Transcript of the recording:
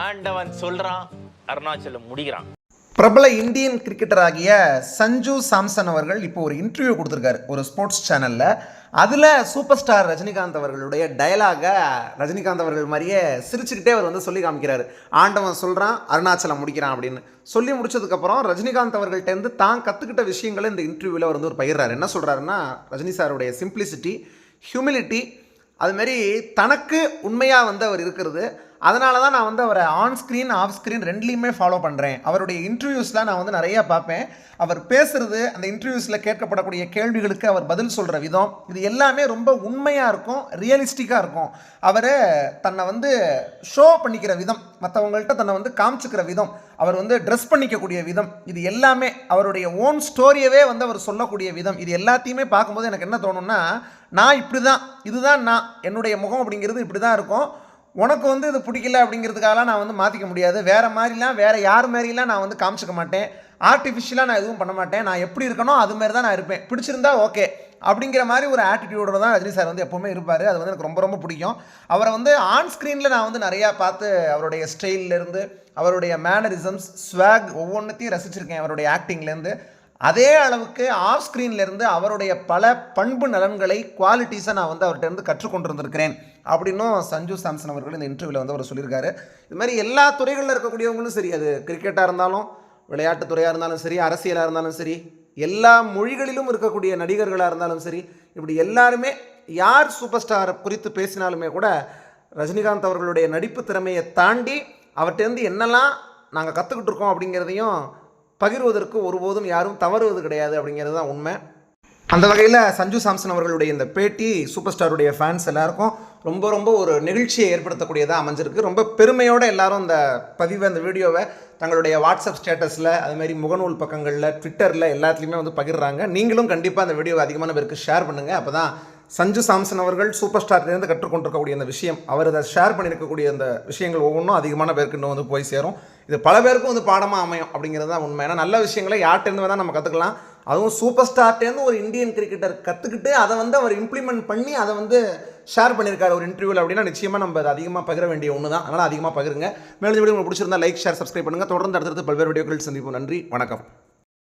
ஆண்டவன் சொல்றான், அருணாச்சலம் முடிகிறான். பிரபல இந்தியன் கிரிக்கெட்டராகிய சஞ்சு சாம்சன் அவர்கள் இப்போ ஒரு இன்டர்வியூ கொடுத்துருக்காரு ஒரு ஸ்போர்ட்ஸ் சேனலில். அதில் சூப்பர் ஸ்டார் ரஜினிகாந்த் அவர்களுடைய டயலாகை ரஜினிகாந்த் அவர்கள் மாதிரியே சிரிச்சுக்கிட்டே அவர் வந்து சொல்லி காமிக்கிறாரு. ஆண்டவன் சொல்கிறான், அருணாச்சலம் முடிக்கிறான் அப்படின்னு சொல்லி முடிச்சதுக்கப்புறம் ரஜினிகாந்த் அவர்கள்ட்டேருந்து தான் கற்றுக்கிட்ட விஷயங்களை இந்த இன்டர்வியூவில் அவர் வந்து ஒரு பகிர்றாரு. என்ன சொல்கிறாருன்னா, ரஜினி சாருடைய சிம்பிளிசிட்டி, ஹியூமிலிட்டி, அதுமாரி தனக்கு உண்மையாக வந்து அவர் இருக்கிறது. அதனால தான் நான் வந்து அவரை ஆன் ஸ்க்ரீன் ஆஃப் ஸ்க்ரீன் ரெண்டுலேயுமே ஃபாலோ பண்ணுறேன். அவருடைய இன்டர்வியூஸ்லாம் நான் வந்து நிறையா பார்ப்பேன். அவர் பேசுகிறது, அந்த இன்டர்வியூஸில் கேட்கப்படக்கூடிய கேள்விகளுக்கு அவர் பதில் சொல்கிற விதம், இது எல்லாமே ரொம்ப உண்மையாக இருக்கும், ரியலிஸ்டிக்காக இருக்கும். அவர் தன்னை வந்து ஷோ பண்ணிக்கிற விதம், மற்றவங்கள்ட்ட தன்னை வந்து காமிச்சிக்கிற விதம், அவர் வந்து ட்ரெஸ் பண்ணிக்கக்கூடிய விதம், இது எல்லாமே அவருடைய ஓன் ஸ்டோரியவே வந்து அவர் சொல்லக்கூடிய விதம், இது எல்லாத்தையுமே பார்க்கும்போது எனக்கு என்ன தோணுன்னா, நான் இப்படி தான், இதுதான் நான், என்னுடைய முகம் அப்படிங்கிறது இப்படி தான் இருக்கும். உனக்கு வந்து இது பிடிக்கல அப்படிங்கிறதுக்காக நான் வந்து மாற்றிக்க முடியாது. வேறு மாதிரிலாம் வேறு யார் மாதிரிலாம் நான் வந்து காமிச்சிக்க மாட்டேன். ஆர்டிஃபிஷியலாக நான் எதுவும் பண்ண மாட்டேன். நான் எப்படி இருக்கனோ அதுமாரி தான் நான் இருப்பேன். பிடிச்சிருந்தா ஓகே அப்படிங்கிற மாதிரி ஒரு ஆட்டிடியூடோடு தான் ரஜினி சார் வந்து எப்போவுமே இருப்பார். அது வந்து எனக்கு ரொம்ப ரொம்ப பிடிக்கும். அவரை வந்து ஆன் ஸ்க்ரீனில் நான் வந்து நிறையா பார்த்து அவருடைய ஸ்டைல்லேருந்து, அவருடைய மேனரிசம்ஸ், ஸ்வாக் ஒவ்வொன்றத்தையும் ரசிச்சிருக்கேன் அவருடைய ஆக்டிங்லேருந்து. அதே அளவுக்கு ஆஃப் ஸ்க்ரீன்லேருந்து அவருடைய பல பண்பு நலன்களை, குவாலிட்டிஸை நான் வந்து அவர்கிட்ட கற்றுக்கொண்டு இருந்திருக்கிறேன் அப்படின்னும் சஞ்சு சாம்சன் அவர்கள் இந்த இன்டர்வியூவில் வந்து அவர் சொல்லியிருக்காரு. இது மாதிரி எல்லா துறைகளில் இருக்கக்கூடியவங்களும் சரி, அது கிரிக்கெட்டாக இருந்தாலும், விளையாட்டுத்துறையாக இருந்தாலும் சரி, அரசியலாக இருந்தாலும் சரி, எல்லா மொழிகளிலும் இருக்கக்கூடிய நடிகர்களாக இருந்தாலும் சரி, இப்படி எல்லாருமே யார் சூப்பர் ஸ்டார் குறித்து பேசினாலுமே கூட ரஜினிகாந்த் அவர்களுடைய நடிப்பு திறமையை தாண்டி அவர்கிட்டேருந்து என்னெல்லாம் நாங்கள் கற்றுக்கிட்டு இருக்கோம் அப்படிங்கிறதையும் பகிர்வதற்கு ஒருபோதும் யாரும் தவறுவது கிடையாது அப்படிங்கிறது தான் உண்மை. அந்த வகையில் சஞ்சு சாம்சன் அவர்களுடைய இந்த பேட்டி சூப்பர் ஸ்டாருடைய ஃபேன்ஸ் எல்லாருக்கும் ரொம்ப ரொம்ப ஒரு நிகழ்ச்சியை ஏற்படுத்தக்கூடியதாக அமைஞ்சிருக்கு. ரொம்ப பெருமையோடு எல்லாரும் இந்த பதிவை, அந்த வீடியோவை தங்களுடைய வாட்ஸ்அப் ஸ்டேட்டஸில், அதுமாதிரி முகநூல் பக்கங்களில், ட்விட்டரில் எல்லாத்துலேயுமே வந்து பகிர்றாங்க. நீங்களும் கண்டிப்பாக அந்த வீடியோவை அதிகமான பேருக்கு ஷேர் பண்ணுங்கள். அப்போ தான் சஞ்சு சாம்சன் அவர்கள் சூப்பர் ஸ்டார்லேருந்து கற்றுக்கொண்டிருக்கக்கூடிய அந்த விஷயம், அவர் அதை ஷேர் பண்ணியிருக்கக்கூடிய அந்த விஷயங்கள் ஒவ்வொன்றும் அதிகமான பேருக்கு இன்னும் வந்து போய் சேரும். இது பல பேருக்கும் வந்து பாடமாக அமையும் அப்படிங்கிறது தான் உண்மை. ஏன்னா நல்ல விஷயங்களை யார்கிட்டேருந்து தான் நம்ம கற்றுக்கலாம். அதுவும் சூப்பர் ஸ்டார்ட்டேருந்து ஒரு இந்தியன் கிரிக்கெட்டர் கற்றுக்கிட்டு அதை வந்து அவர் இம்ப்ளிமெண்ட் பண்ணி அதை வந்து ஷேர் பண்ணியிருக்காரு ஒரு இன்டர்வியூவில் அப்படின்னா நிச்சயமாக நம்ம அதை அதிகமாக பகிர வேண்டிய ஒன்று தான். அதனால் அதிகமாக பகிருங்க. மேலும் வீடியோ உங்களுக்கு பிடிச்சிருந்தா லைக், ஷேர், சப்ஸ்கிரைப் பண்ணுங்கள். தொடர்ந்து அடுத்தடுத்து பல்வேறு வீடியோக்கள் சந்திப்போம். நன்றி, வணக்கம்.